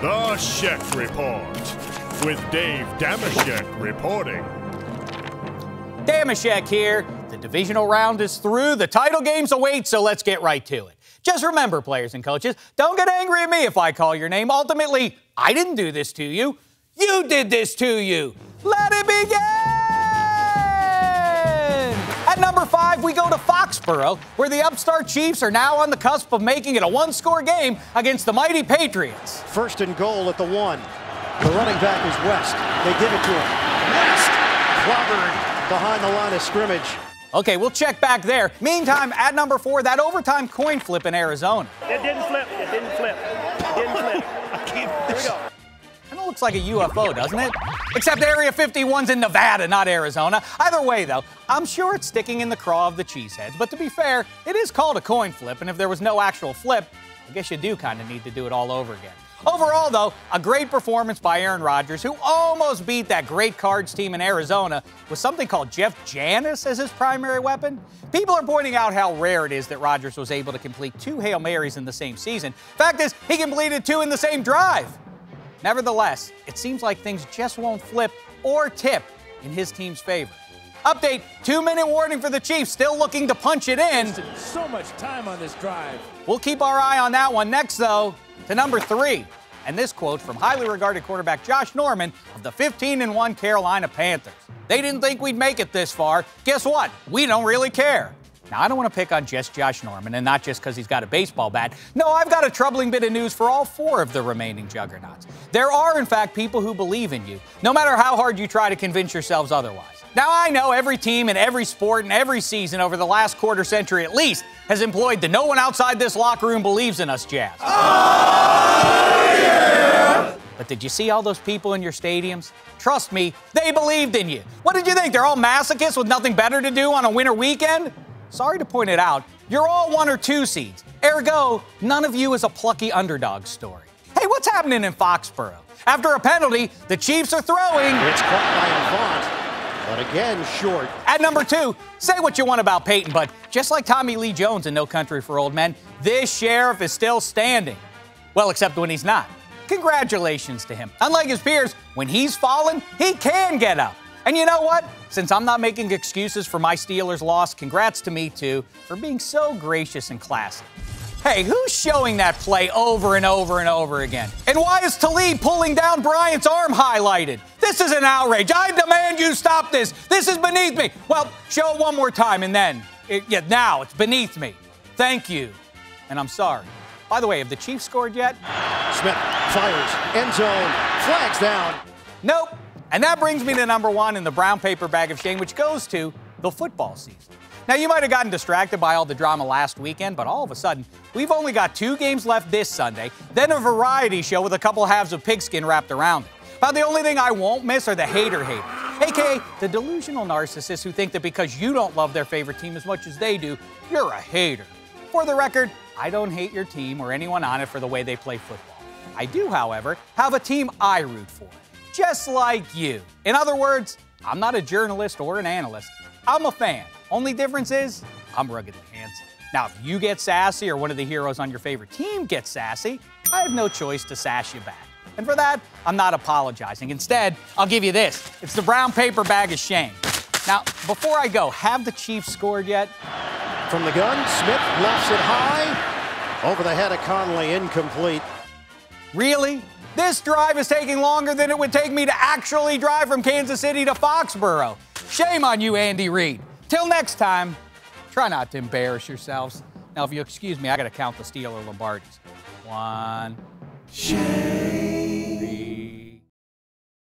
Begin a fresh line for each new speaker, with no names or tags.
The Shek Report with Dave Dameshek reporting.
Dameshek here. The divisional round is through. The title games await, so let's get right to it. Just remember, players and coaches, don't get angry at me if I call your name. Ultimately, I didn't do this to you. You did this to you. Let it begin! At number 5, we go to Foxborough, where the upstart Chiefs are now on the cusp of making it a one-score game against the mighty Patriots.
First and goal at the 1. The running back is West. They give it to him. West clobbered behind the line of scrimmage.
Okay, we'll check back there. Meantime, at number 4, that overtime coin flip in Arizona.
It didn't flip. It didn't flip. It didn't flip. Here we go.
Kind of looks like a UFO, doesn't it? Except Area 51's in Nevada, not Arizona. Either way, though, I'm sure it's sticking in the craw of the cheeseheads. But to be fair, it is called a coin flip, and if there was no actual flip, I guess you do kind of need to do it all over again. Overall, though, a great performance by Aaron Rodgers, who almost beat that great Cards team in Arizona with something called Jeff Janis as his primary weapon. People are pointing out how rare it is that Rodgers was able to complete 2 Hail Marys in the same season. Fact is, he completed 2 in the same drive. Nevertheless, it seems like things just won't flip or tip in his team's favor. Update, 2-minute warning for the Chiefs, still looking to punch it in.
So much time on this drive.
We'll keep our eye on that one. Next, though, to number 3. And this quote from highly regarded quarterback Josh Norman of the 15-1 Carolina Panthers. They didn't think we'd make it this far. Guess what? We don't really care. Now, I don't want to pick on just Josh Norman, and not just because he's got a baseball bat. No, I've got a troubling bit of news for all 4 of the remaining juggernauts. There are, in fact, people who believe in you, no matter how hard you try to convince yourselves otherwise. Now, I know every team in every sport and every season over the last quarter century at least has employed the no one outside this locker room believes in us jazz. Oh, yeah! But did you see all those people in your stadiums? Trust me, they believed in you. What did you think? They're all masochists with nothing better to do on a winter weekend? Sorry to point it out, you're all 1 or 2 seeds. Ergo, none of you is a plucky underdog story. Hey, what's happening in Foxborough? After a penalty, the Chiefs are throwing.
It's caught by Avant, but again short.
At number 2, say what you want about Peyton, but just like Tommy Lee Jones in No Country for Old Men, this sheriff is still standing. Well, except when he's not. Congratulations to him. Unlike his peers, when he's fallen, he can get up. And you know what? Since I'm not making excuses for my Steelers' loss, congrats to me, too, for being so gracious and classy. Hey, who's showing that play over and over and over again? And why is Talib pulling down Bryant's arm highlighted? This is an outrage. I demand you stop this. This is beneath me. Well, show it one more time, and then, now it's beneath me. Thank you. And I'm sorry. By the way, have the Chiefs scored yet?
Smith fires, end zone, flags down.
Nope. And that brings me to number 1 in the brown paper bag of shame, which goes to the football season. Now, you might have gotten distracted by all the drama last weekend, but all of a sudden, we've only got 2 games left this Sunday, then a variety show with a couple halves of pigskin wrapped around it. About the only thing I won't miss are the haters, a.k.a. the delusional narcissists who think that because you don't love their favorite team as much as they do, you're a hater. For the record, I don't hate your team or anyone on it for the way they play football. I do, however, have a team I root for. Just like you. In other words, I'm not a journalist or an analyst. I'm a fan. Only difference is, I'm ruggedly handsome. Now, if you get sassy or one of the heroes on your favorite team gets sassy, I have no choice to sass you back. And for that, I'm not apologizing. Instead, I'll give you this. It's the brown paper bag of shame. Now, before I go, have the Chiefs scored yet?
From the gun, Smith lofts it high. Over the head of Conley, incomplete.
Really? This drive is taking longer than it would take me to actually drive from Kansas City to Foxborough. Shame on you, Andy Reid. Till next time, try not to embarrass yourselves. Now, if you'll excuse me, I got to count the Steeler Lombardis. 1.
Shame.